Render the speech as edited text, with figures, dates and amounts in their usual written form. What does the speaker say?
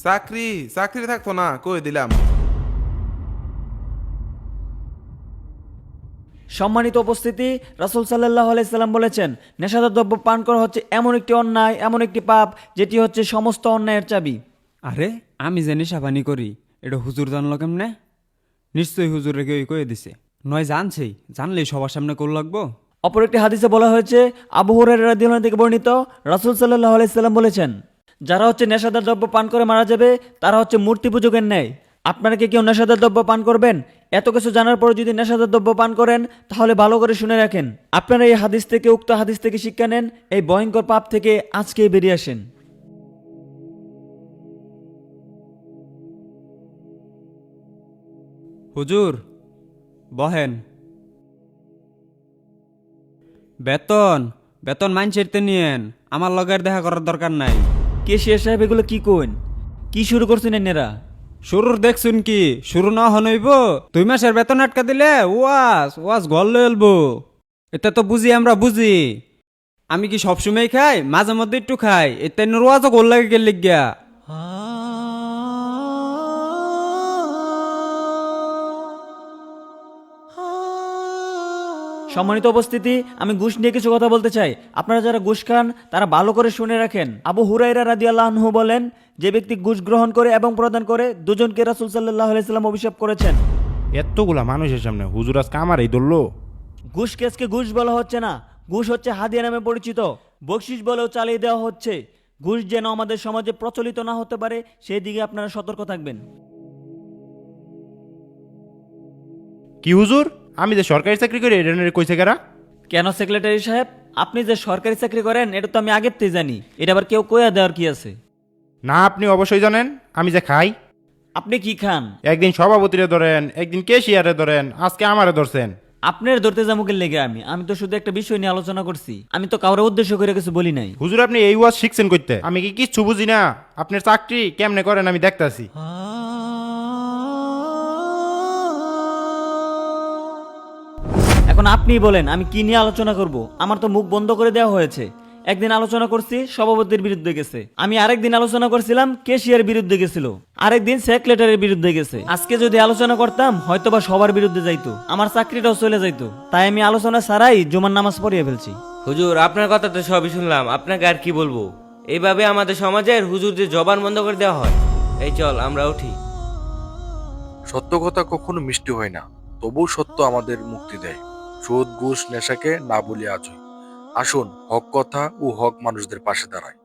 চাকরি চাকরি থাকতো না, কই দিলাম। সম্মানিত উপস্থিতি, রাসূল সাল্লাল্লাহু আলাইহি সাল্লাম বলেছেন, নেশাদার দ্রব্য পান করা হচ্ছে এমন একটি অন্যায়, এমন একটি পাপ, যেটি হচ্ছে সমস্ত অন্যায়ের চাবি। আরে আমি যে নেশাপানি করি এটা হুজুর জানলো কেমনে? নিশ্চয়ই হুজুর রেখে কয়ে দিছে। নয় জানছেই, জানলেই সবার সামনে কোল লাগবো। অপর একটি হাদিসে বলা হয়েছে, আবু হুরায়রা রাদিয়াল্লাহু আনহু থেকে বর্ণিত, রাসূল সাল্লাল্লাহু আলাইহি সাল্লাম বলেছেন, যারা হচ্ছে নেশাদার দ্রব্য পান করে মারা যাবে তারা হচ্ছে মূর্তি পূজকের ন্যায়। আপনারা কি কেউ নেশাদার দ্রব্য পান করবেন? এত কিছু জানার পর যদি নেশাদার দ্রব্য পান করেন তাহলে ভালো করে শুনে রাখেন, আপনারা এই হাদিস থেকে, উক্ত হাদিস থেকে শিক্ষা নেন, এই ভয়ঙ্কর পাপ থেকে আজকেই বেরিয়ে আসেন। হুজুর বহেন। বেতন বেতন মাইনছেড়তে তে নিয়েন, আমার লগের দেখা করার দরকার নাই। কেশিয়া সাহেব, এগুলো কি কোন? কি শুরু করছেন এনারা? শুরুর দেখছুন কি, শুরু না হনইব 2 মাসের বেতন আটকা দিলে ওয়াজ ওয়াজ ঘর লয়ে এলবো। এটা তো বুঝি, আমরা বুঝি। আমি কি সবসময় খাই? মাঝে মধ্যে একটু খাই, এতে ওয়াজও গোল লাগে গেল গিয়া। সম্মানিত উপস্থিতি, আমি ঘুষ নিয়ে কিছু কথা বলতে চাই। আপনারা যারা ঘুষ খান তারা ভালো করে শুনে রাখেন। আবু হুরায়রা রাদিয়াল্লাহু আনহু বলেন, যে ব্যক্তি ঘুষ গ্রহণ করে এবং প্রদান করে, দুজনকে রাসূল সাল্লাল্লাহু আলাইহি সাল্লাম অভিশাপ করেছেন। এতগুলা মানুষের সামনে হুজুর আজকে আমারই ধরলো। ঘুষ কেসকে ঘুষ বলা হচ্ছে না, ঘুষ হচ্ছে হাদিয়া নামে পরিচিত, বকশিশ বলেও চালিয়ে দেওয়া হচ্ছে। ঘুষ যেন আমাদের সমাজে প্রচলিত না হতে পারে সেই দিকে আপনারা সতর্ক থাকবেন। কি হুজুর, আমি যে সরকারি চাকরি করি এটা কইছে কারা? কেন সেক্রেটারি সাহেব, আপনি যে সরকারি চাকরি করেন এটা তো আমি আগের থেকে জানি, এটা আবার কেউ কইয়া দেওয়ার কি আছে? না, আপনি অবশ্যই জানেন আমি যে খাই। আপনি কি খান? একদিন সভাপতিরে ধরেন, একদিন কেশিয়ারে ধরেন, আজকে আমারে ধরছেন। আপনার ধরতে জামুকের লেগে আমি তো শুধু একটা বিষয় নিয়ে আলোচনা করছি, আমি তো কাউরে উদ্দেশ্য করে কিছু বলি নাই। হুজুর আপনি এই ওয়াজ শিখছেন করতে, আমি কি কিচ্ছু বুঝি না? আপনার চাকরি কেমনে করেন আমি দেখতাছি। এখন আপনিই বলেন আমি কি নিয়ে আলোচনা করব? আমার তো মুখ বন্ধ করে দেওয়া হয়েছে। একদিন আলোচনা করছি সভাপতির বিরুদ্ধে গেছে, আমি আরেকদিন আলোচনা করছিলাম কেশিয়ার বিরুদ্ধে গেছিল, আরেকদিন সেক্রেটারির বিরুদ্ধে গেছে। আজকে যদি আলোচনা করতাম হয়তোবা সবার বিরুদ্ধে যাইতো, আমার চাকরিটাও চলে যাইতো। তাই আমি আলোচনা ছাড়াই জুমার নামাজ পড়িয়ে ফেলছি। হুজুর, আপনার কথা তো সবই শুনলাম, আপনাকে আর কি বলবো। এইভাবে আমাদের সমাজের হুজুরদের জবান বন্ধ করে দেওয়া হয়। এই চল আমরা উঠি। সত্য কথা কখনো মিষ্টি হয় না, তবু সত্য আমাদের মুক্তি দেয়। সুদ ঘুষ নেশাকে না বলিয়া আজই আসুন হক কথা ও হক মানুষদের পাশে দাঁড়ায়।